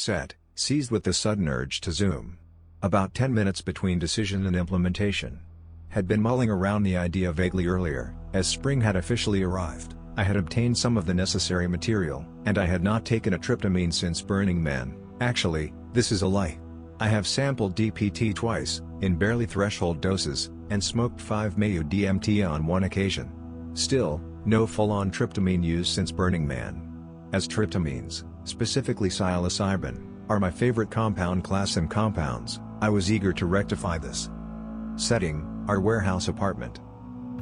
Set, seized with the sudden urge to zoom. About 10 minutes between decision and implementation. Had been mulling around the idea vaguely earlier, as spring had officially arrived. I had obtained some of the necessary material, and I had not taken a tryptamine since Burning Man. Actually, this is a lie. I have sampled DPT twice, in barely threshold doses, and smoked 5 N-DMT on one occasion. Still, no full-on tryptamine use since Burning Man. As tryptamines, specifically psilocybin, are my favorite compound class in compounds, I was eager to rectify this. Setting, our warehouse apartment.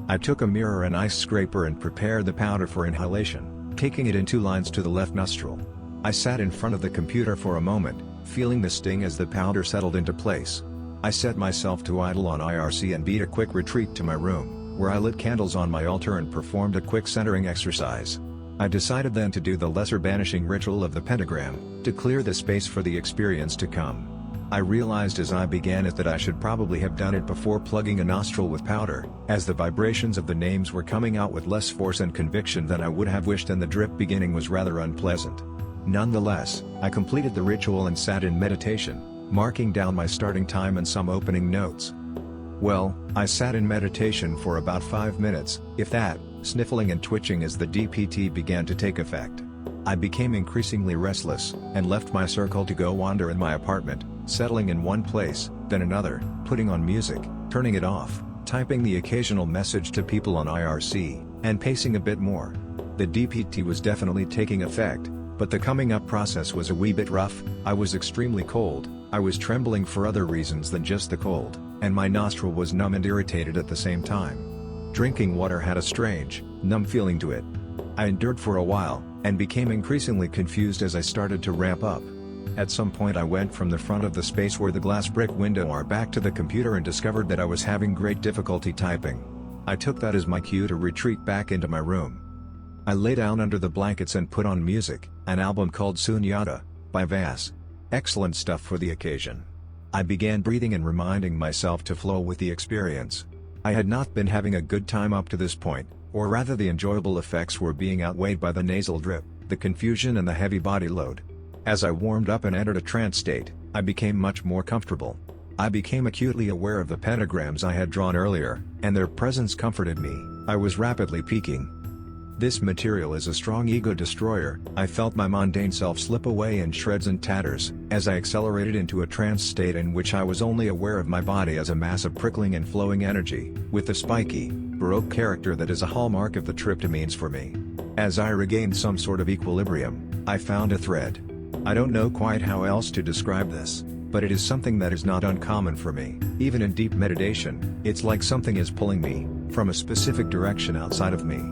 I took a mirror and ice scraper and prepared the powder for inhalation, taking it in 2 lines to the left nostril. I sat in front of the computer for a moment, feeling the sting as the powder settled into place. I set myself to idle on IRC and beat a quick retreat to my room, where I lit candles on my altar and performed a quick centering exercise. I decided then to do the lesser banishing ritual of the pentagram, to clear the space for the experience to come. I realized as I began it that I should probably have done it before plugging a nostril with powder, as the vibrations of the names were coming out with less force and conviction than I would have wished, and the drip beginning was rather unpleasant. Nonetheless, I completed the ritual and sat in meditation, marking down my starting time and some opening notes. Well, I sat in meditation for about 5 minutes, if that, sniffling and twitching as the DPT began to take effect. I became increasingly restless, and left my circle to go wander in my apartment, settling in one place, then another, putting on music, turning it off, typing the occasional message to people on IRC, and pacing a bit more. The DPT was definitely taking effect, but the coming up process was a wee bit rough. I was extremely cold, I was trembling for other reasons than just the cold, and my nostril was numb and irritated at the same time. Drinking water had a strange, numb feeling to it. I endured for a while, and became increasingly confused as I started to ramp up. At some point I went from the front of the space where the glass brick window are back to the computer and discovered that I was having great difficulty typing. I took that as my cue to retreat back into my room. I lay down under the blankets and put on music, an album called Sunyata, by Vass. Excellent stuff for the occasion. I began breathing and reminding myself to flow with the experience. I had not been having a good time up to this point, or rather the enjoyable effects were being outweighed by the nasal drip, the confusion and the heavy body load. As I warmed up and entered a trance state, I became much more comfortable. I became acutely aware of the pentagrams I had drawn earlier, and their presence comforted me. I was rapidly peaking. This material is a strong ego destroyer. I felt my mundane self slip away in shreds and tatters, as I accelerated into a trance state in which I was only aware of my body as a mass of prickling and flowing energy, with the spiky, baroque character that is a hallmark of the tryptamines for me. As I regained some sort of equilibrium, I found a thread. I don't know quite how else to describe this, but it is something that is not uncommon for me. Even in deep meditation, it's like something is pulling me, from a specific direction outside of me.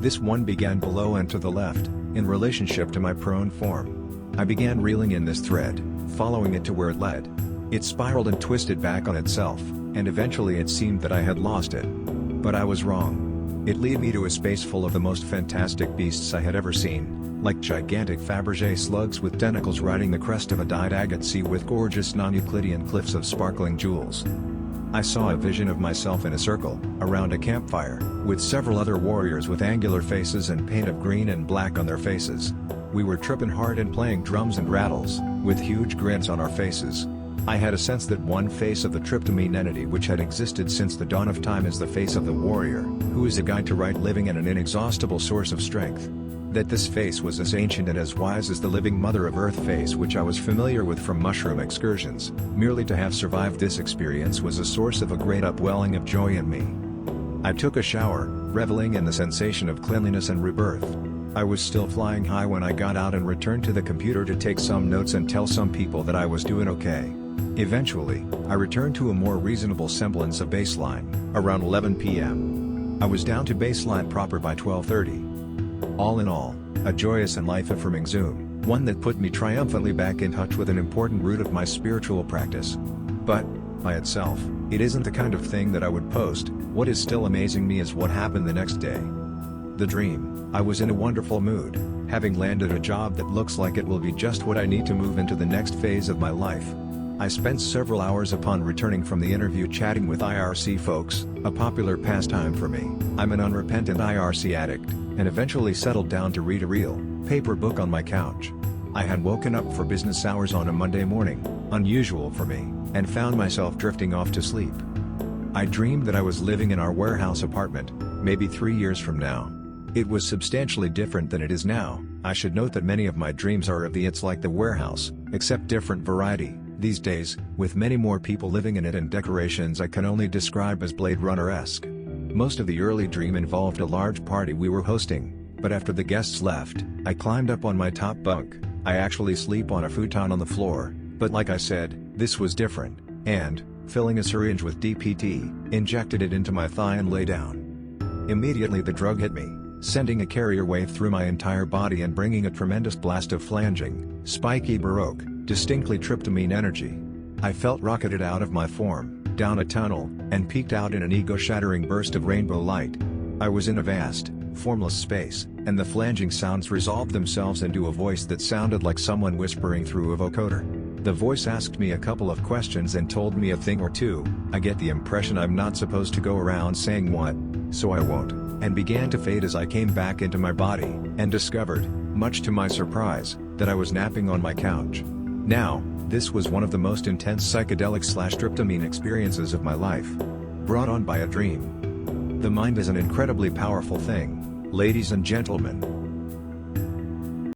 This one began below and to the left, in relationship to my prone form. I began reeling in this thread, following it to where it led. It spiraled and twisted back on itself, and eventually it seemed that I had lost it. But I was wrong. It led me to a space full of the most fantastic beasts I had ever seen, like gigantic Fabergé slugs with tentacles riding the crest of a dyed agate sea with gorgeous non-Euclidean cliffs of sparkling jewels. I saw a vision of myself in a circle, around a campfire, with several other warriors with angular faces and paint of green and black on their faces. We were tripping hard and playing drums and rattles, with huge grins on our faces. I had a sense that one face of the tryptamine entity which had existed since the dawn of time is the face of the warrior, who is a guide to right living and an inexhaustible source of strength. That this face was as ancient and as wise as the living Mother of Earth face which I was familiar with from mushroom excursions. Merely to have survived this experience was a source of a great upwelling of joy in me. I took a shower, reveling in the sensation of cleanliness and rebirth. I was still flying high when I got out and returned to the computer to take some notes and tell some people that I was doing okay. Eventually, I returned to a more reasonable semblance of baseline, around 11 p.m. I was down to baseline proper by 12:30. All in all, a joyous and life-affirming Zoom, one that put me triumphantly back in touch with an important root of my spiritual practice. But, by itself, it isn't the kind of thing that I would post. What is still amazing me is what happened the next day. The dream, I was in a wonderful mood, having landed a job that looks like it will be just what I need to move into the next phase of my life. I spent several hours upon returning from the interview chatting with IRC folks, a popular pastime for me. I'm an unrepentant IRC addict, and eventually settled down to read a real, paper book on my couch. I had woken up for business hours on a Monday morning, unusual for me, and found myself drifting off to sleep. I dreamed that I was living in our warehouse apartment, maybe 3 years from now. It was substantially different than it is now. I should note that many of my dreams are of the it's like the warehouse, except different variety, these days, with many more people living in it and decorations I can only describe as Blade Runner-esque. Most of the early dream involved a large party we were hosting, but after the guests left, I climbed up on my top bunk. I actually sleep on a futon on the floor, but like I said, this was different, and, filling a syringe with DPT, injected it into my thigh and lay down. Immediately the drug hit me, sending a carrier wave through my entire body and bringing a tremendous blast of flanging, spiky baroque, distinctly tryptamine energy. I felt rocketed out of my form, down a tunnel, and peeked out in an ego-shattering burst of rainbow light. I was in a vast, formless space, and the flanging sounds resolved themselves into a voice that sounded like someone whispering through a vocoder. The voice asked me a couple of questions and told me a thing or two. I get the impression I'm not supposed to go around saying what, so I won't, and began to fade as I came back into my body, and discovered, much to my surprise, that I was napping on my couch. Now, this was one of the most intense psychedelic/tryptamine experiences of my life. Brought on by a dream. The mind is an incredibly powerful thing, ladies and gentlemen.